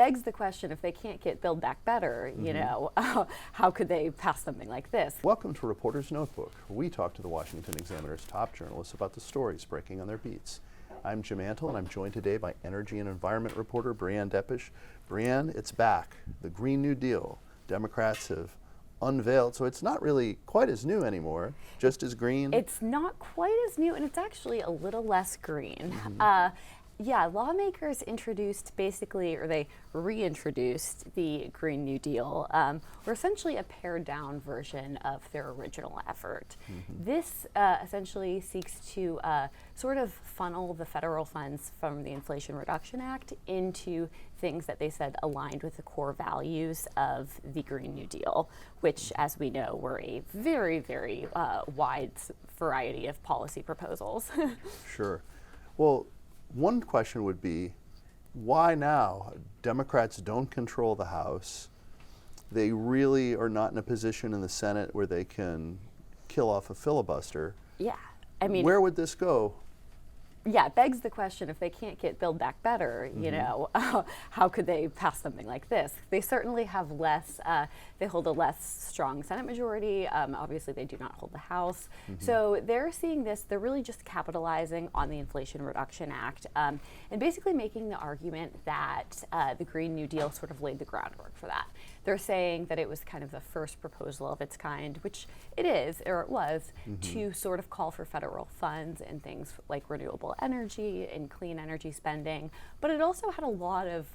begs the question, if they can't get Build Back Better, you know, how could they pass something like this? Welcome to Reporter's Notebook, where we talk to the Washington Examiner's top journalists about the stories breaking on their beats. I'm Jim Antle, and I'm joined today by energy and environment reporter Breanne Deppisch. Breanne, it's back. The Green New Deal. Democrats have unveiled, so it's not really quite as new anymore, just as green. It's not quite as new, and it's actually a little less green. Yeah, lawmakers introduced basically, or they reintroduced the Green New Deal, or essentially a pared down version of their original effort. This essentially seeks to sort of funnel the federal funds from the Inflation Reduction Act into things that they said aligned with the core values of the Green New Deal, which, as we know, were a very, very wide variety of policy proposals. Sure. Well, one question would be, why now? Democrats don't control the House. They really are not in a position in the Senate where they can kill off a filibuster. Yeah, I mean, where would this go? Yeah, it begs the question, if they can't get Build Back Better, you know, how could they pass something like this? They certainly have less, they hold a less strong Senate majority. Obviously, they do not hold the House. So they're seeing this, they're really just capitalizing on the Inflation Reduction Act and basically making the argument that the Green New Deal sort of laid the groundwork for that. They're saying that it was kind of the first proposal of its kind, which it is, or it was, to sort of call for federal funds and things like renewable energy and clean energy spending, but it also had a lot of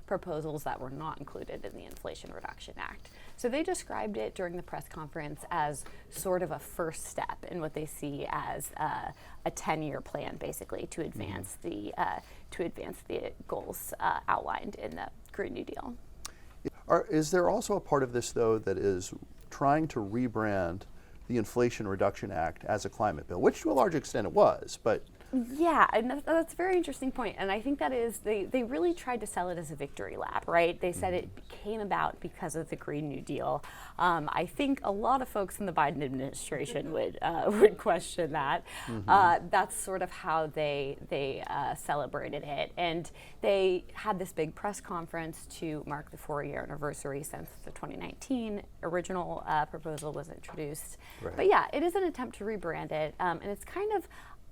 proposals that were not included in the Inflation Reduction Act. So they described it during the press conference as sort of a first step in what they see as a 10-year plan, basically, to advance the goals outlined in the Green New Deal. Is there also a part of this, though, that is trying to rebrand the Inflation Reduction Act as a climate bill, which to a large extent it was, but... Yeah, and that's a very interesting point. And I think that is, they really tried to sell it as a victory lap, right? They said it came about because of the Green New Deal. I think a lot of folks in the Biden administration would question that. That's sort of how they celebrated it. And they had this big press conference to mark the 4-year anniversary since the 2019 original proposal was introduced. Right. But yeah, it is an attempt to rebrand it, and it's kind of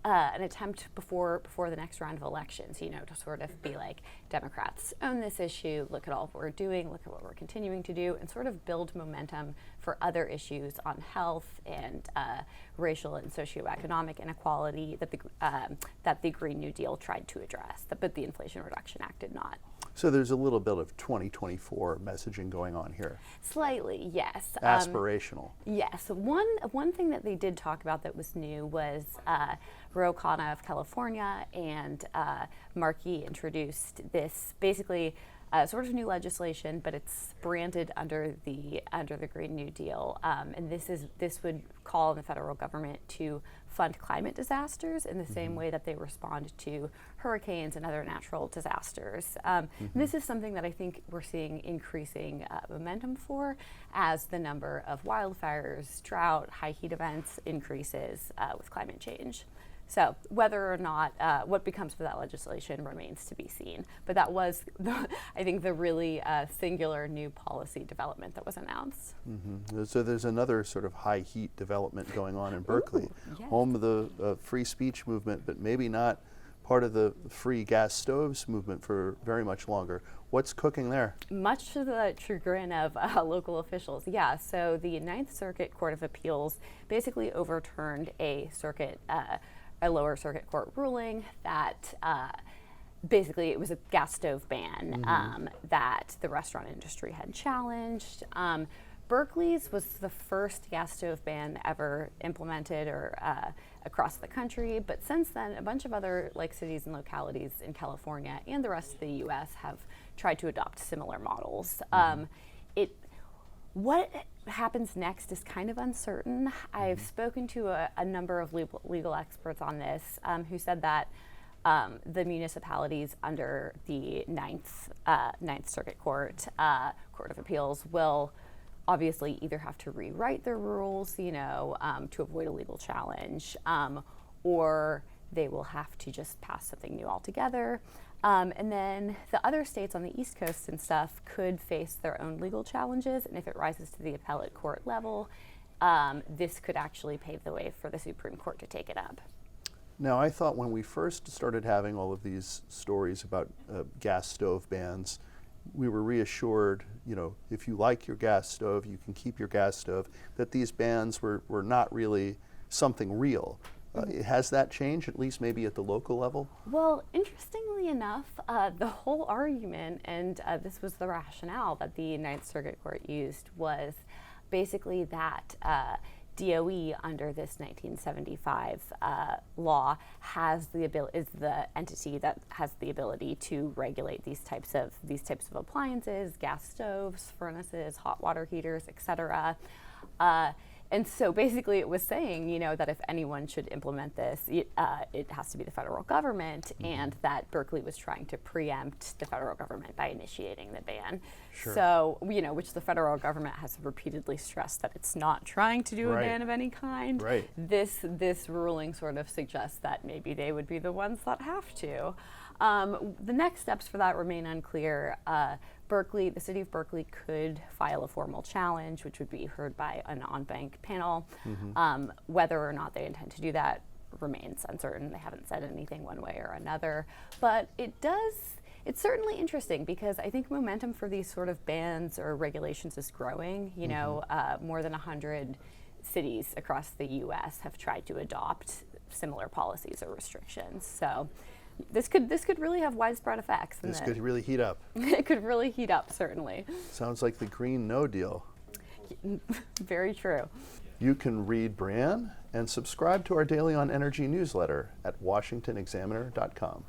an attempt before the next round of elections, you know, to sort of be like, Democrats own this issue, look at all what we're doing, look at what we're continuing to do, and sort of build momentum for other issues on health and racial and socioeconomic inequality that the Green New Deal tried to address, but the Inflation Reduction Act did not. So there's a little bit of 2024 messaging going on here. Slightly, yes. Aspirational. Yes. One thing that they did talk about that was new was Ro Khanna of California and Markey introduced this basically sort of new legislation, but it's branded under the Green New Deal, and this would call on the federal government to fund climate disasters in the same way that they respond to hurricanes and other natural disasters. This is something that I think we're seeing increasing momentum for as the number of wildfires, drought, high heat events increases with climate change. So whether or not what becomes of that legislation remains to be seen. But that was, I think, the really singular new policy development that was announced. So there's another sort of high heat development going on in Berkeley, yes. Home of the free speech movement, but maybe not part of the free gas stoves movement for very much longer. What's cooking there? Much to the chagrin of local officials, yeah. So the Ninth Circuit Court of Appeals basically overturned a lower circuit court ruling that basically it was a gas stove ban that the restaurant industry had challenged. Berkeley's was the first gas stove ban ever implemented or across the country, but since then a bunch of other cities and localities in California and the rest of the U.S. have tried to adopt similar models. What happens next is kind of uncertain. I've spoken to a number of legal experts on this who said that the municipalities under the Ninth Circuit Court of Appeals will obviously either have to rewrite their rules, to avoid a legal challenge, or they will have to just pass something new altogether. And then the other states on the East Coast and stuff could face their own legal challenges, and if it rises to the appellate court level, this could actually pave the way for the Supreme Court to take it up. Now, I thought when we first started having all of these stories about gas stove bans, we were reassured, if you like your gas stove, you can keep your gas stove, that these bans were not really something real. Has that changed, at least maybe at the local level? Well, interestingly enough, the whole argument, and this was the rationale that the Ninth Circuit Court used, was basically that DOE under this 1975 law is the entity that has the ability to regulate these types of appliances, gas stoves, furnaces, hot water heaters, etc. And so basically it was saying, that if anyone should implement this, it has to be the federal government, and that Berkeley was trying to preempt the federal government by initiating the ban. Sure. So, which the federal government has repeatedly stressed that it's not trying to do a ban of any kind. Right. This ruling sort of suggests that maybe they would be the ones that have to. The next steps for that remain unclear. The city of Berkeley could file a formal challenge, which would be heard by an en-banc panel. Whether or not they intend to do that remains uncertain. They haven't said anything one way or another. But it's certainly interesting because I think momentum for these sort of bans or regulations is growing. More than 100 cities across the U.S. have tried to adopt similar policies or restrictions. So this could really have widespread effects. This could really heat up. It could really heat up, certainly. Sounds like the Green No Deal. Very true. You can read Breanne and subscribe to our Daily on Energy newsletter at washingtonexaminer.com.